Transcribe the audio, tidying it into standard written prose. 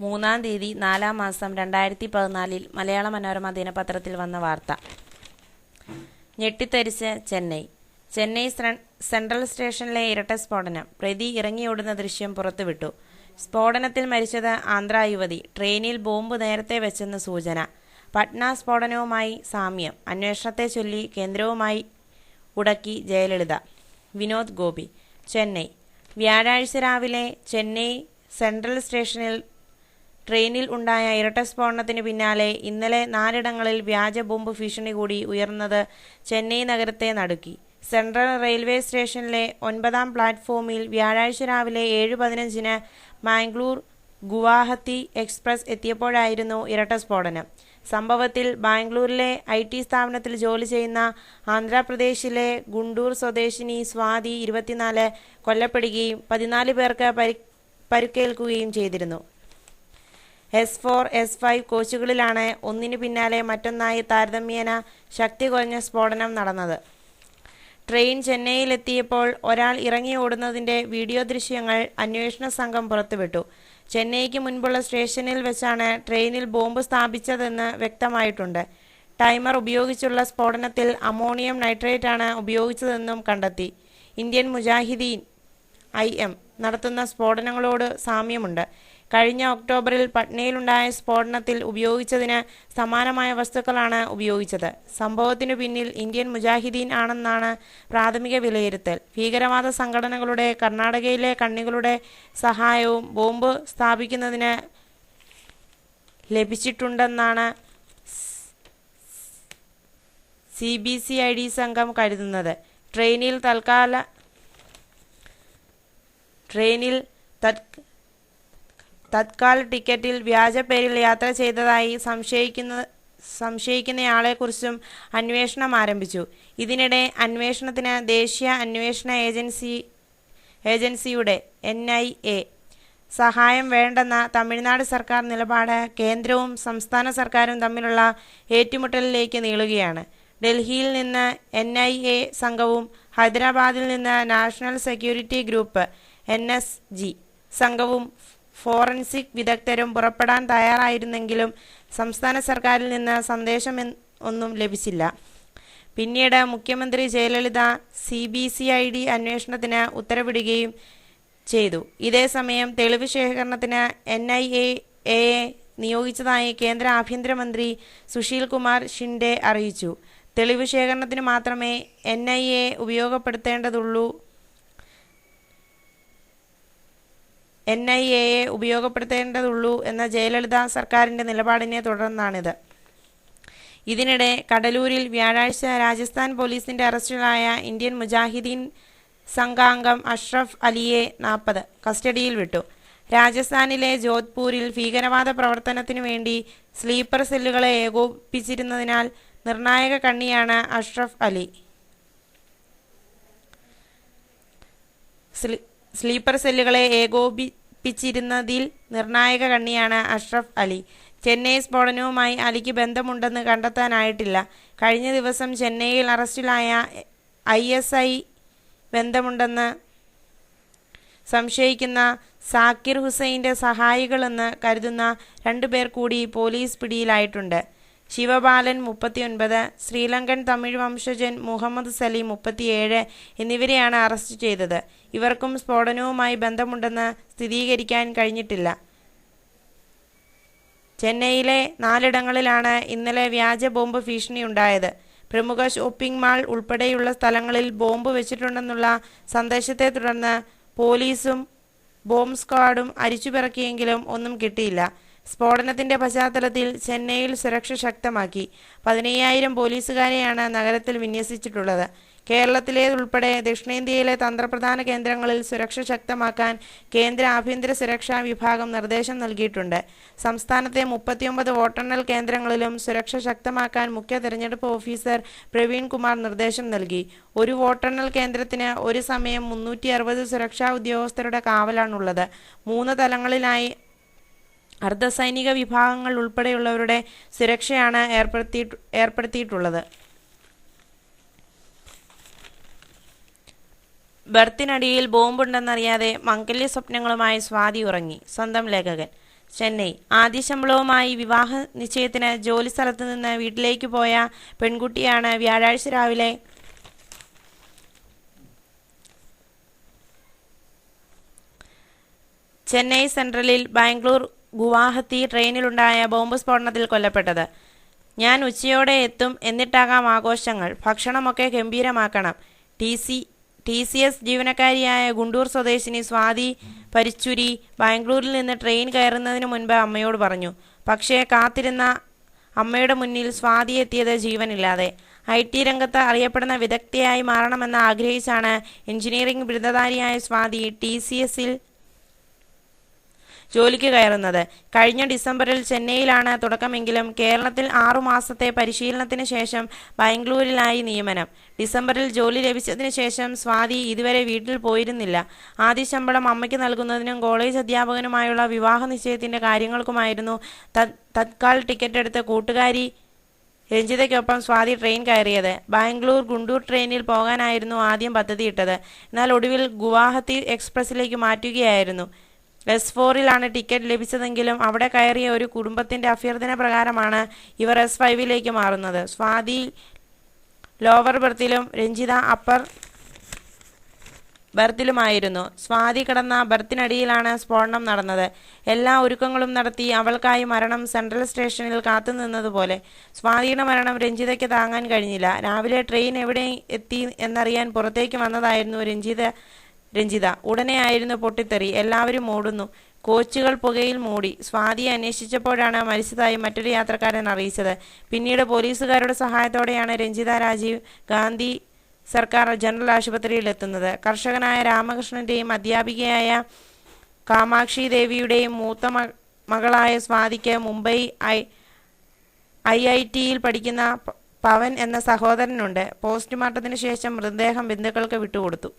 3-ാം തീയതി 4-ാം മാസം 2014 മലയാള മനോരമ ദിനപത്രത്തിൽ വന്ന വാർത്ത. ഞെട്ടിത്തരിച്ച് ചെന്നൈ സെൻട്രൽ സ്റ്റേഷനിലെ ഇരട്ട സ്ഫോടനം. പ്രതി ഇറങ്ങിയോടുന്ന ദൃശ്യം പുറത്തുവിട്ടു. സ്ഫോടനത്തിൽ മരിച്ചത് ആന്ധ്രാ യുവതി. ട്രെയിനിൽ ബോംബ് നേരത്തെ വെച്ചെന്ന് സൂചന. പട്ന സ്ഫോടനവുമായി സാമ്യം. അന്വേഷണത്തെ ചൊല്ലി കേന്ദ്രവുമായി ഉടക്കി ജയലളിത. വിനോദ് ഗോപി. ചെന്നൈ. വ്യാഴാഴ്ച രാവിലെ ചെന്നൈ സെൻട്രൽ സ്റ്റേഷനിൽ ട്രെയിനിൽ ഉണ്ടായ ഇരട്ട സ്ഫോടനത്തിന് പിന്നാലെ ഇന്നലെ 4 ഇടങ്ങളിൽ വ്യാജ ബോംബ് ഭീഷണി കൂടി ഉയർന്നത് ചെന്നൈ നഗരത്തെ നടുക്കി. സെൻട്രൽ റെയിൽവേ സ്റ്റേഷനിലെ 9-ാം പ്ലാറ്റ്ഫോമിൽ വ്യാഴാഴ്ച രാവിലെ 7:15-ന് മാംഗ്ലൂർ ഗുവാഹത്തി എക്സ്പ്രസ് എത്തിയപ്പോഴായിരുന്നു ഇരട്ട സ്ഫോടനം. സംഭവത്തിൽ ബാംഗ്ലൂരിലെ IT സ്ഥാപനത്തിൽ ജോലി ചെയ്യുന്ന ആന്ധ്രാപ്രദേശിലെ ഗുണ്ടൂർ സ്വദേശിനി സ്വാതി 24 കൊല്ലപ്പെടുകയും 14 പേർക്ക് പരുക്കേൽക്കുകയും ചെയ്തിരുന്നു. S4, S5 കോച്ചുകളിലാണ് ഒന്നിനു പിന്നാലെ മറ്റൊന്നായി താരതമ്യേന ശക്തി കുറഞ്ഞ സ്ഫോടനം നടന്നത്. ട്രെയിൻ ചെന്നൈയിലെത്തിയപ്പോൾ ഒരാൾ ഇറങ്ങി ഓടുന്നതിന്റെ വീഡിയോ ദൃശ്യങ്ങൾ അന്വേഷണ സംഘം പുറത്തുവിട്ടു. ചെന്നൈക്ക് മുൻപുള്ള സ്റ്റേഷനിൽ വെച്ചാണ് ട്രെയിനിൽ ബോംബ് സ്ഥാപിച്ചതെന്ന് വ്യക്തമായിട്ടുണ്ട്. ടൈമർ ഉപയോഗിച്ചുള്ള സ്ഫോടനത്തിൽ അമോണിയം നൈട്രേറ്റാണ് ഉപയോഗിച്ചതെന്നും കണ്ടെത്തി. ഇന്ത്യൻ മുജാഹിദീൻ IM നടത്തുന്ന സ്ഫോടനങ്ങളോട് സാമ്യമുണ്ട്. കഴിഞ്ഞ ഒക്ടോബറിൽ പട്നയിലുണ്ടായ സ്ഫോടനത്തിൽ ഉപയോഗിച്ചതിന് സമാനമായ വസ്തുക്കളാണ് ഉപയോഗിച്ചത്. സംഭവത്തിനു പിന്നിൽ ഇന്ത്യൻ മുജാഹിദീൻ ആണെന്നാണ് പ്രാഥമിക വിലയിരുത്തൽ. ഭീകരവാദ സംഘടനകളുടെ കർണാടകയിലെ കണ്ണികളുടെ സഹായവും ബോംബ് സ്ഥാപിക്കുന്നതിന് ലഭിച്ചിട്ടുണ്ടെന്നാണ് CBCID സംഘം കരുതുന്നത്. ട്രെയിനിൽ തത്കാൽ ടിക്കറ്റിൽ വ്യാജ പേരിൽ യാത്ര ചെയ്തതായി സംശയിക്കുന്നയാളെക്കുറിച്ചും അന്വേഷണം ആരംഭിച്ചു. ഇതിനിടെ അന്വേഷണത്തിന് ദേശീയ അന്വേഷണ ഏജൻസിയുടെ NIA സഹായം വേണ്ടെന്ന തമിഴ്നാട് സർക്കാർ നിലപാട് കേന്ദ്രവും സംസ്ഥാന സർക്കാരും തമ്മിലുള്ള ഏറ്റുമുട്ടലിലേക്ക് നീളുകയാണ്. ഡൽഹിയിൽ നിന്ന് NIA സംഘവും ഹൈദരാബാദിൽ നിന്ന് നാഷണൽ സെക്യൂരിറ്റി ഗ്രൂപ്പ് NSG സംഘവും ഫോറൻസിക് വിദഗ്ധരും പുറപ്പെടാൻ തയ്യാറായിരുന്നെങ്കിലും സംസ്ഥാന സർക്കാരിൽ നിന്ന് സന്ദേശം ഒന്നും ലഭിച്ചില്ല. പിന്നീട് മുഖ്യമന്ത്രി ജയലളിത CBCID അന്വേഷണത്തിന് ഉത്തരവിടുകയും ചെയ്തു. ഇതേസമയം തെളിവ് ശേഖരണത്തിന് NIA നിയോഗിച്ചതായി കേന്ദ്ര ആഭ്യന്തരമന്ത്രി സുശീൽ കുമാർ ഷിൻഡെ അറിയിച്ചു. തെളിവ് ശേഖരണത്തിന് മാത്രമേ NIA ഉപയോഗപ്പെടുത്തേണ്ടതുള്ളൂ എന്ന ജയലളിത സർക്കാരിന്റെ നിലപാടിനെ തുടർന്നാണിത്. ഇതിനിടെ കഡലൂരിൽ വ്യാഴാഴ്ച രാജസ്ഥാൻ പോലീസിന്റെ അറസ്റ്റിലായ ഇന്ത്യൻ മുജാഹിദീൻ സംഘാംഗം അഷ്റഫ് അലിയെ 40 കസ്റ്റഡിയിൽ വിട്ടു. രാജസ്ഥാനിലെ ജോധ്പൂരിൽ ഭീകരവാദ പ്രവർത്തനത്തിനു വേണ്ടി സ്ലീപ്പർ സെല്ലുകളെ ഏകോപിപ്പിച്ചിരുന്നതിനാൽ നിർണായക കണ്ണിയാണ് അഷ്റഫ് അലി. നിർണായക കണ്ണിയാണ് അഷ്റഫ് അലി. ചെന്നൈ സ്ഫോടനവുമായി അലിക്ക് ബന്ധമുണ്ടെന്ന് കണ്ടെത്താനായിട്ടില്ല. കഴിഞ്ഞ ദിവസം ചെന്നൈയിൽ അറസ്റ്റിലായ ISI ബന്ധമുണ്ടെന്ന് സംശയിക്കുന്ന സാക്കിർ ഹുസൈൻ്റെ സഹായികളെന്ന് കരുതുന്ന 2 പേർ കൂടി പോലീസ് പിടിയിലായിട്ടുണ്ട്. ശിവബാലൻ 39, ശ്രീലങ്കൻ തമിഴ് വംശജൻ മുഹമ്മദ് സലീം 37 എന്നിവരെയാണ് അറസ്റ്റ് ചെയ്തത്. ഇവർക്കും സ്ഫോടനവുമായി ബന്ധമുണ്ടെന്ന് സ്ഥിരീകരിക്കാൻ കഴിഞ്ഞിട്ടില്ല. ചെന്നൈയിലെ 4 ഇടങ്ങളിലാണ് ഇന്നലെ വ്യാജ ബോംബ് ഭീഷണിയുണ്ടായത്. പ്രമുഖ ഷോപ്പിംഗ് മാൾ ഉൾപ്പെടെയുള്ള സ്ഥലങ്ങളിൽ ബോംബ് വെച്ചിട്ടുണ്ടെന്നുള്ള സന്ദേശത്തെ തുടർന്ന് പോലീസും ബോംബ് സ്ക്വാഡും അരിച്ചുപിറക്കിയെങ്കിലും ഒന്നും കിട്ടിയില്ല. സ്ഫോടനത്തിന്റെ പശ്ചാത്തലത്തിൽ ചെന്നൈയിൽ സുരക്ഷ ശക്തമാക്കി. 15,000 പോലീസുകാരെയാണ് നഗരത്തിൽ വിന്യസിച്ചിട്ടുള്ളത്. കേരളത്തിലേതുൾപ്പെടെ ദക്ഷിണേന്ത്യയിലെ തന്ത്രപ്രധാന കേന്ദ്രങ്ങളിൽ സുരക്ഷ ശക്തമാക്കാൻ കേന്ദ്ര ആഭ്യന്തര സുരക്ഷാ വിഭാഗം നിർദ്ദേശം നൽകിയിട്ടുണ്ട്. സംസ്ഥാനത്തെ 39 വോട്ടെണ്ണൽ കേന്ദ്രങ്ങളിലും സുരക്ഷ ശക്തമാക്കാൻ മുഖ്യ തെരഞ്ഞെടുപ്പ് ഓഫീസർ പ്രവീൺ കുമാർ നിർദ്ദേശം നൽകി. ഒരു വോട്ടെണ്ണൽ കേന്ദ്രത്തിന് ഒരു സമയം 360 സുരക്ഷാ ഉദ്യോഗസ്ഥരുടെ കാവലാണുള്ളത്. 3 തലങ്ങളിലായി അർദ്ധസൈനിക വിഭാഗങ്ങൾ ഉൾപ്പെടെയുള്ളവരുടെ സുരക്ഷയാണ് ഏർപ്പെടുത്തിയിട്ടുള്ളത്. ബർത്തിനടിയിൽ ബോംബുണ്ടെന്നറിയാതെ മംഗല്യ സ്വപ്നങ്ങളുമായി സ്വാതി ഉറങ്ങി. സ്വന്തം ലേഖകൻ. ചെന്നൈ. ആദ്യ ശമ്പളവുമായി വിവാഹ നിശ്ചയത്തിന് ജോലി സ്ഥലത്ത് നിന്ന് വീട്ടിലേക്ക് പോയ പെൺകുട്ടിയാണ് വ്യാഴാഴ്ച രാവിലെ ചെന്നൈ സെൻട്രലിൽ ബാംഗ്ലൂർ ഗുവാഹത്തി ട്രെയിനിലുണ്ടായ ബോംബ് സ്ഫോടനത്തിൽ കൊല്ലപ്പെട്ടത്. ഞാൻ ഉച്ചയോടെ എത്തും, എന്നിട്ടാകാം ആഘോഷങ്ങൾ, ഭക്ഷണമൊക്കെ ഗംഭീരമാക്കണം. ടി സി എസ് ജീവനക്കാരിയായ ഗുണ്ടൂർ സ്വദേശിനി സ്വാതി പരിച്ചുരി ബാംഗ്ലൂരിൽ നിന്ന് ട്രെയിൻ കയറുന്നതിന് മുൻപ് അമ്മയോട് പറഞ്ഞു. പക്ഷേ കാത്തിരുന്ന അമ്മയുടെ മുന്നിൽ സ്വാതി എത്തിയത് ജീവനില്ലാതെ. IT രംഗത്ത് അറിയപ്പെടുന്ന വിദഗ്ധയായി മാറണമെന്ന് ആഗ്രഹിച്ചാണ് എഞ്ചിനീയറിംഗ് ബിരുദധാരിയായ സ്വാതി TCSൽ ജോലിക്ക് കയറുന്നത്. കഴിഞ്ഞ ഡിസംബറിൽ ചെന്നൈയിലാണ് തുടക്കമെങ്കിലും കേരളത്തിൽ 6 മാസത്തെ പരിശീലനത്തിന് ശേഷം ബാംഗ്ലൂരിലായി നിയമനം. ഡിസംബറിൽ ജോലി ലഭിച്ചതിന് ശേഷം സ്വാതി ഇതുവരെ വീട്ടിൽ പോയിരുന്നില്ല. ആദ്യ ശമ്പളം അമ്മയ്ക്ക് നൽകുന്നതിനും കോളേജ് അധ്യാപകനുമായുള്ള വിവാഹ നിശ്ചയത്തിൻ്റെ കാര്യങ്ങൾക്കുമായിരുന്നു തത്കാൽ ടിക്കറ്റ് എടുത്ത് കൂട്ടുകാരി രഞ്ജിതയ്ക്കൊപ്പം സ്വാതി ട്രെയിൻ കയറിയത്. ബാംഗ്ലൂർ ഗുണ്ടൂർ ട്രെയിനിൽ പോകാനായിരുന്നു ആദ്യം പദ്ധതിയിട്ടത്. എന്നാൽ ഒടുവിൽ ഗുവാഹത്തി എക്സ്പ്രസിലേക്ക് മാറ്റുകയായിരുന്നു. S4ലാണ് ടിക്കറ്റ് ലഭിച്ചതെങ്കിലും അവിടെ കയറിയ ഒരു കുടുംബത്തിൻ്റെ അഭ്യർത്ഥന പ്രകാരമാണ് ഇവർ S5ലേക്ക് മാറുന്നത്. സ്വാതി ലോവർ ബെർത്തിലും രഞ്ജിത അപ്പർ ബെർത്തിലുമായിരുന്നു. സ്വാതി കിടന്ന ബെർത്തിനടിയിലാണ് സ്ഫോടനം നടന്നത്. എല്ലാ ഒരുക്കങ്ങളും നടത്തി അവൾക്കായി മരണം സെൻട്രൽ സ്റ്റേഷനിൽ കാത്തുനിന്നതുപോലെ. സ്വാതിയുടെ മരണം രഞ്ജിതയ്ക്ക് താങ്ങാൻ കഴിഞ്ഞില്ല. രാവിലെ ട്രെയിൻ എവിടെ എത്തി എന്നറിയാൻ പുറത്തേക്ക് വന്നതായിരുന്നു രഞ്ജിത. ഉടനെയായിരുന്നു പൊട്ടിത്തെറി. എല്ലാവരും ഓടുന്നു. കോച്ചുകൾ പുകയിൽ മൂടി. സ്വാതിയെ അന്വേഷിച്ചപ്പോഴാണ് മരിച്ചതായി മറ്റൊരു യാത്രക്കാരൻ അറിയിച്ചത്. പിന്നീട് പോലീസുകാരുടെ സഹായത്തോടെയാണ് രഞ്ജിത രാജീവ് ഗാന്ധി സർക്കാർ ജനറൽ ആശുപത്രിയിൽ എത്തുന്നത്. കർഷകനായ രാമകൃഷ്ണൻ്റെയും അധ്യാപികയായ കാമാക്ഷി ദേവിയുടെയും മൂത്ത മകളായ സ്വാതിക്ക് മുംബൈ IITയിൽ പഠിക്കുന്ന പവൻ എന്ന സഹോദരനുണ്ട്. പോസ്റ്റ്മോർട്ടത്തിന് ശേഷം മൃതദേഹം ബന്ധുക്കൾക്ക് വിട്ടുകൊടുത്തു.